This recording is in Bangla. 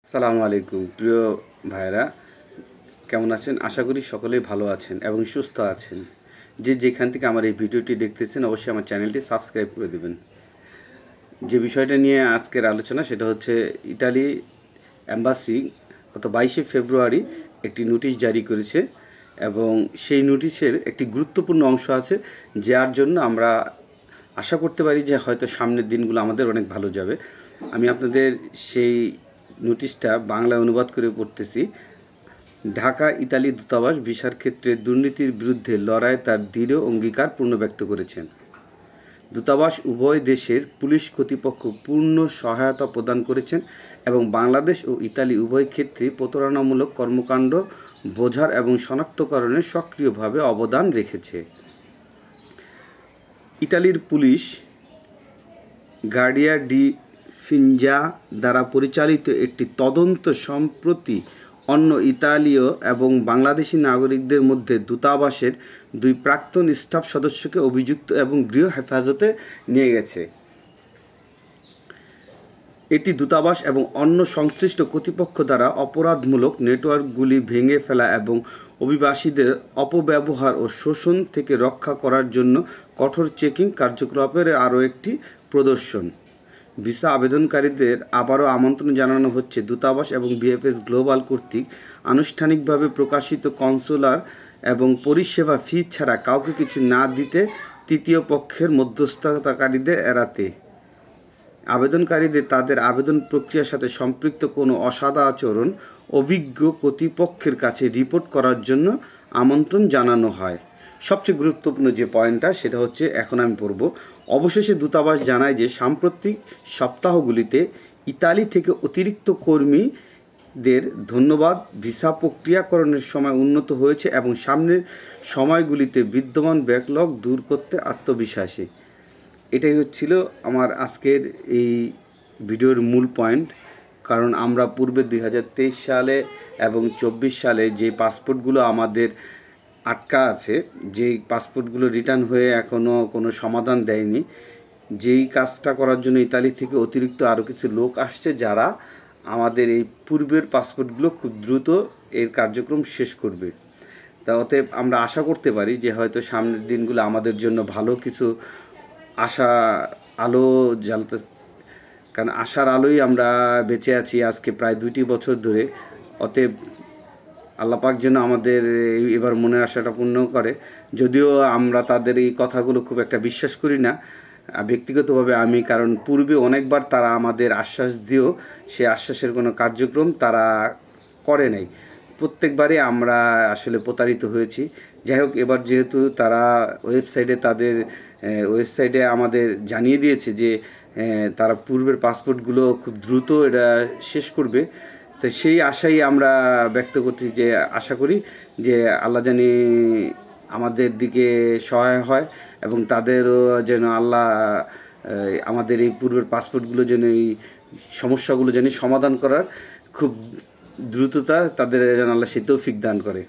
আসসালামু আলাইকুম প্রিয় ভাইরা, কেমন আছেন? আশা করি সকলেই ভালো আছেন এবং সুস্থ আছেন। যে যেখান থেকে আমার এই ভিডিওটি দেখতেছেন অবশ্যই আমার চ্যানেলটি সাবস্ক্রাইব করে দেবেন। যে বিষয়টা নিয়ে আজকের আলোচনা সেটা হচ্ছে ইতালি এম্বাসি গত 22শে ফেব্রুয়ারি একটি নোটিশ জারি করেছে এবং সেই নোটিশের একটি গুরুত্বপূর্ণ অংশ আছে যার জন্য আমরা আশা করতে পারি যে হয়তো সামনের দিনগুলো আমাদের অনেক ভালো যাবে। আমি আপনাদের সেই নোটিশটা বাংলায় অনুবাদ করে পড়তেছি। ঢাকা ইতালি দূতাবাস ভিসার ক্ষেত্রে দুর্নীতির বিরুদ্ধে লড়াই তার দৃঢ় অঙ্গীকার পূর্ণ ব্যক্ত করেছেন। দূতাবাস উভয় দেশের পুলিশ কর্তৃপক্ষ পূর্ণ সহায়তা প্রদান করেছেন এবং বাংলাদেশ ও ইতালি উভয় ক্ষেত্রে প্রতারণামূলক কর্মকাণ্ড বোঝার এবং শনাক্তকরণে সক্রিয়ভাবে অবদান রেখেছে। ইতালির পুলিশ গার্ডিয়া ডি ফিঞ্জা দ্বারা পরিচালিত একটি তদন্ত সম্প্রতি অন্য ইতালীয় এবং বাংলাদেশি নাগরিকদের মধ্যে দূতাবাসের 2 প্রাক্তন স্টাফ সদস্যকে অভিযুক্ত এবং গৃহ হেফাজতে নিয়ে গেছে। এটি দূতাবাস এবং অন্য সংশ্লিষ্ট কর্তৃপক্ষ দ্বারা অপরাধমূলক নেটওয়ার্কগুলি ভেঙে ফেলা এবং অভিবাসীদের অপব্যবহার ও শোষণ থেকে রক্ষা করার জন্য কঠোর চেকিং কার্যকলাপের আরও একটি প্রদর্শন। ভিসা আবেদনকারীদের আবারও আমন্ত্রণ জানানো হচ্ছে দূতাবাস এবং বিএফএস গ্লোবাল কর্তৃক আনুষ্ঠানিকভাবে প্রকাশিত কনসুলার এবং পরিষেবা ফি ছাড়া কাউকে কিছু না দিতে তৃতীয় পক্ষের মধ্যস্থতাকারীদের এড়াতে। আবেদনকারীদের তাদের আবেদন প্রক্রিয়ার সাথে সম্পৃক্ত কোনো অসদাচরণ অভিজ্ঞ কর্তৃপক্ষের কাছে রিপোর্ট করার জন্য আমন্ত্রণ জানানো হয়। সবচেয়ে গুরুত্বপূর্ণ যে পয়েন্টটা সেটা হচ্ছে এখন আমি পড়ব। অবশেষে দূতাবাস জানায় যে সাম্প্রতিক সপ্তাহগুলিতে ইতালি থেকে অতিরিক্ত কর্মীদের ধন্যবাদ ভিসা প্রক্রিয়াকরণের সময় উন্নত হয়েছে এবং সামনের সময়গুলিতে বিদ্যমান ব্যাকলগ দূর করতে আত্মবিশ্বাসী। এটাই হচ্ছিল আমার আজকের এই ভিডিওর মূল পয়েন্ট। কারণ আমরা পূর্বে 2023 সালে এবং 24 সালে যে পাসপোর্টগুলো আমাদের আটকা আছে, যেই পাসপোর্টগুলো রিটার্ন হয়ে এখনও কোনো সমাধান দেয়নি, যেই কাজটা করার জন্য ইতালি থেকে অতিরিক্ত আরও কিছু লোক আসছে যারা আমাদের এই পূর্বের পাসপোর্টগুলো খুব দ্রুত এর কার্যক্রম শেষ করবে। তা অতএব আমরা আশা করতে পারি যে হয়তো সামনের দিনগুলো আমাদের জন্য ভালো কিছু আলো জ্বালতে, কারণ আশার আলোই আমরা বেঁচে আছি আজকে প্রায় 2টি বছর ধরে। অতএব আল্লাহ পাক যেন আমাদের এবার মনের আশাটা পূর্ণ করে। যদিও আমরা তাদের এই কথাগুলো খুব একটা বিশ্বাস করি না ব্যক্তিগতভাবে আমি, কারণ পূর্বে অনেকবার তারা আমাদের আশ্বাস দিয়েও সে আশ্বাসের কোনো কার্যক্রম তারা করে নাই। প্রত্যেকবারই আমরা আসলে প্রতারিত হয়েছি। যাই হোক, এবার যেহেতু তারা তাদের ওয়েবসাইটে আমাদের জানিয়ে দিয়েছে যে তারা পূর্বের পাসপোর্টগুলো খুব দ্রুত এটা শেষ করবে, তো সেই আশাই আমরা ব্যক্ত করছি যে আশা করি যে আল্লাহ জানি আমাদের দিকে সহায় হয় এবং তাদেরও যেন আল্লাহ আমাদের এই পূর্বের পাসপোর্টগুলো যেন এই সমস্যাগুলো যেন সমাধান করার খুব দ্রুততা তাদের যেন আল্লাহ সেই তৌফিক দান করে।